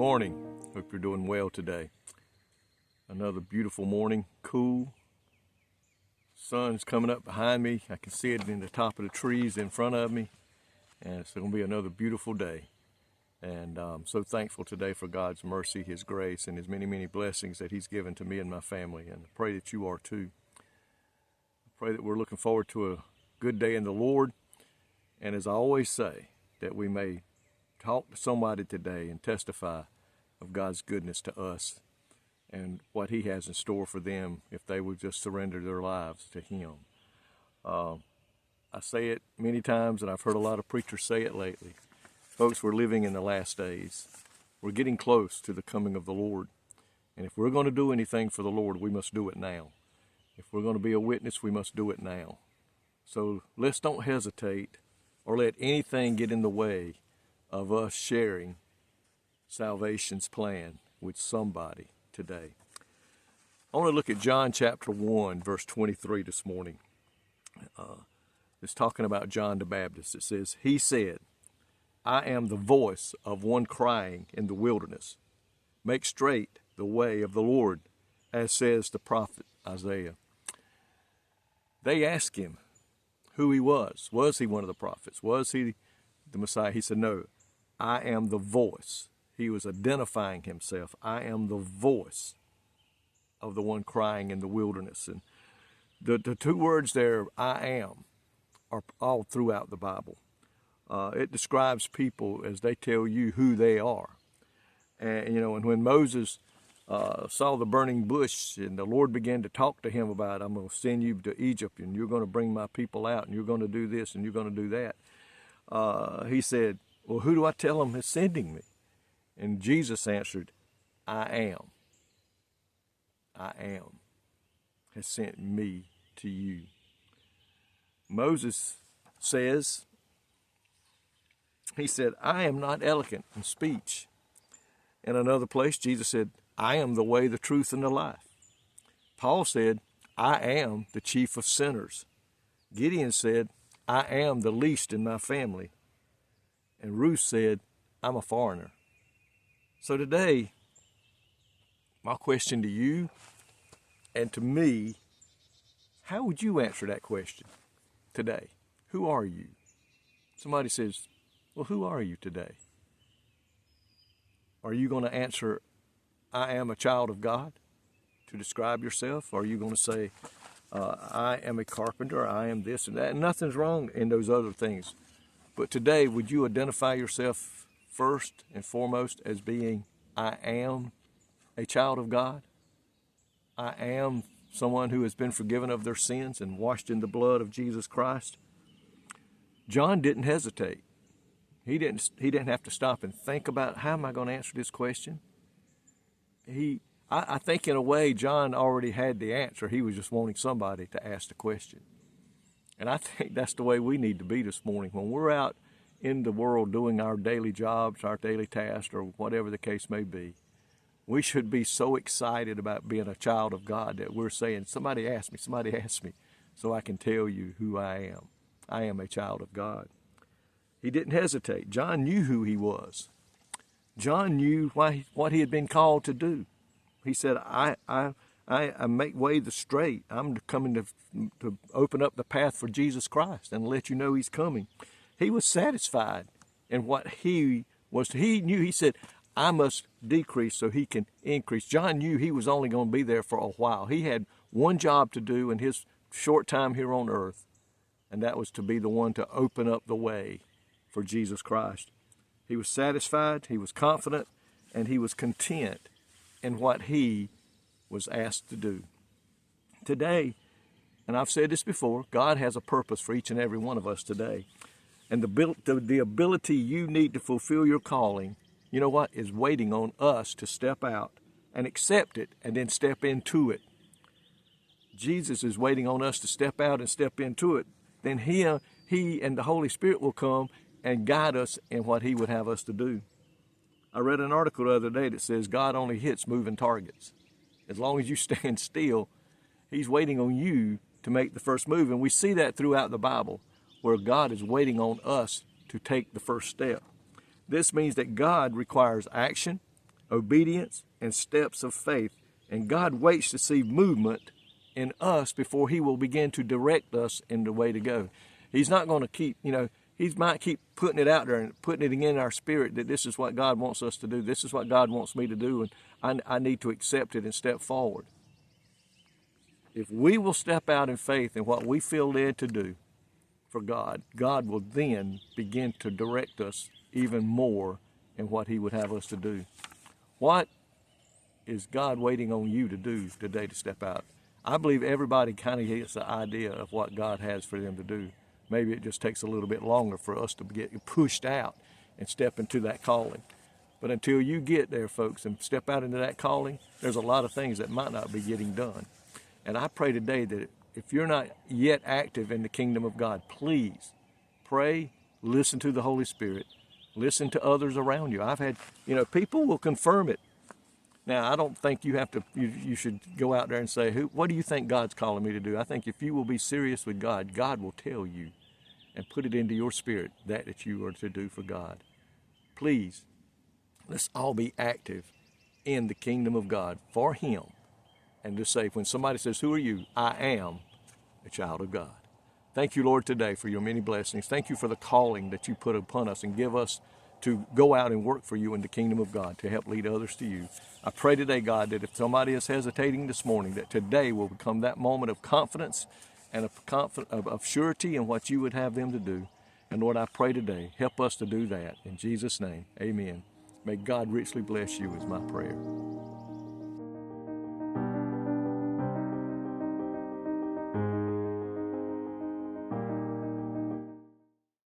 morning. Hope you're doing well today. Another beautiful morning, cool. Sun's coming up behind me. I can see it in the top of the trees in front of me. And it's going to be another beautiful day. And I'm so thankful today for God's mercy, His grace, and His many, many blessings that He's given to me and my family. And I pray that you are too. I pray that we're looking forward to a good day in the Lord. And as I always say, that we may talk to somebody today and testify of God's goodness to us and what He has in store for them if they would just surrender their lives to Him. I say it many times, and I've heard a lot of preachers say it lately. Folks, we're living in the last days. We're getting close to the coming of the Lord. And if we're going to do anything for the Lord, we must do it now. If we're going to be a witness, we must do it now. So let's don't hesitate or let anything get in the way of us sharing salvation's plan with somebody today. I want to look at John chapter 1, verse 23 this morning. It's talking about John the Baptist. It says, "He said, I am the voice of one crying in the wilderness. Make straight the way of the Lord, as says the prophet Isaiah." They asked him who he was. Was he one of the prophets? Was he the Messiah? He said, no, I am the voice. He was identifying himself. I am the voice of the one crying in the wilderness. And the two words there, I am, are all throughout the Bible. It describes people as they tell you who they are. And, and when Moses saw the burning bush and the Lord began to talk to him about, I'm going to send you to Egypt and you're going to bring my people out and you're going to do this and you're going to do that. He said, well, who do I tell them is sending me? And Jesus answered, I am. I am has sent me to you. Moses says, he said, I am not eloquent in speech. In another place, Jesus said, I am the way, the truth, and the life. Paul said, I am the chief of sinners. Gideon said, I am the least in my family. And Ruth said, I'm a foreigner. So today, my question to you and to me, how would you answer that question today? Who are you? Somebody says, well, who are you today? Are you going to answer, I am a child of God, to describe yourself? Or are you going to say, I am a carpenter, I am this and that? And nothing's wrong in those other things. But today, would you identify yourself first and foremost as being, I am a child of God? I am someone who has been forgiven of their sins and washed in the blood of Jesus Christ? John didn't hesitate. He didn't have to stop and think about, how am I going to answer this question? I think in a way, John already had the answer. He was just wanting somebody to ask the question. And I think that's the way we need to be this morning. When we're out in the world doing our daily jobs, our daily tasks, or whatever the case may be, we should be so excited about being a child of God that we're saying, somebody ask me, so I can tell you who I am. I am a child of God. He didn't hesitate. John knew who he was. John knew what he had been called to do. He said, I make way the straight. I'm coming to open up the path for Jesus Christ and let you know He's coming. He was satisfied in what he was. He knew, he said, I must decrease so He can increase. John knew he was only going to be there for a while. He had one job to do in his short time here on earth, and that was to be the one to open up the way for Jesus Christ. He was satisfied, he was confident, and he was content in what he was asked to do. Today, and I've said this before, God has a purpose for each and every one of us today. And the ability you need to fulfill your calling, you know what, is waiting on us to step out and accept it and then step into it. Jesus is waiting on us to step out and step into it. Then He and the Holy Spirit will come and guide us in what He would have us to do. I read an article the other day that says God only hits moving targets. As long as you stand still, He's waiting on you to make the first move. And we see that throughout the Bible, where God is waiting on us to take the first step. This means that God requires action, obedience, and steps of faith. And God waits to see movement in us before he will begin to direct us in the way to go. He's not going to keep, he might keep putting it out there and putting it in our spirit that this is what God wants us to do. This is what God wants me to do, and I need to accept it and step forward. If we will step out in faith in what we feel led to do for God, God will then begin to direct us even more in what he would have us to do. What is God waiting on you to do today to step out? I believe everybody kind of gets the idea of what God has for them to do. Maybe it just takes a little bit longer for us to get pushed out and step into that calling. But until you get there, folks, and step out into that calling, there's a lot of things that might not be getting done. And I pray today that if you're not yet active in the kingdom of God, please pray, listen to the Holy Spirit, listen to others around you. I've had, people will confirm it. Now, I don't think you have to, you should go out there and say, what do you think God's calling me to do? I think if you will be serious with God, God will tell you and put it into your spirit that you are to do for God. Please, let's all be active in the kingdom of God for him. And just say, when somebody says, who are you? I am a child of God. Thank you, Lord, today for your many blessings. Thank you for the calling that you put upon us and give us to go out and work for you in the kingdom of God to help lead others to you. I pray today, God, that if somebody is hesitating this morning, that today will become that moment of confidence and of surety in what you would have them to do. And Lord, I pray today, help us to do that. In Jesus' name, amen. May God richly bless you is my prayer.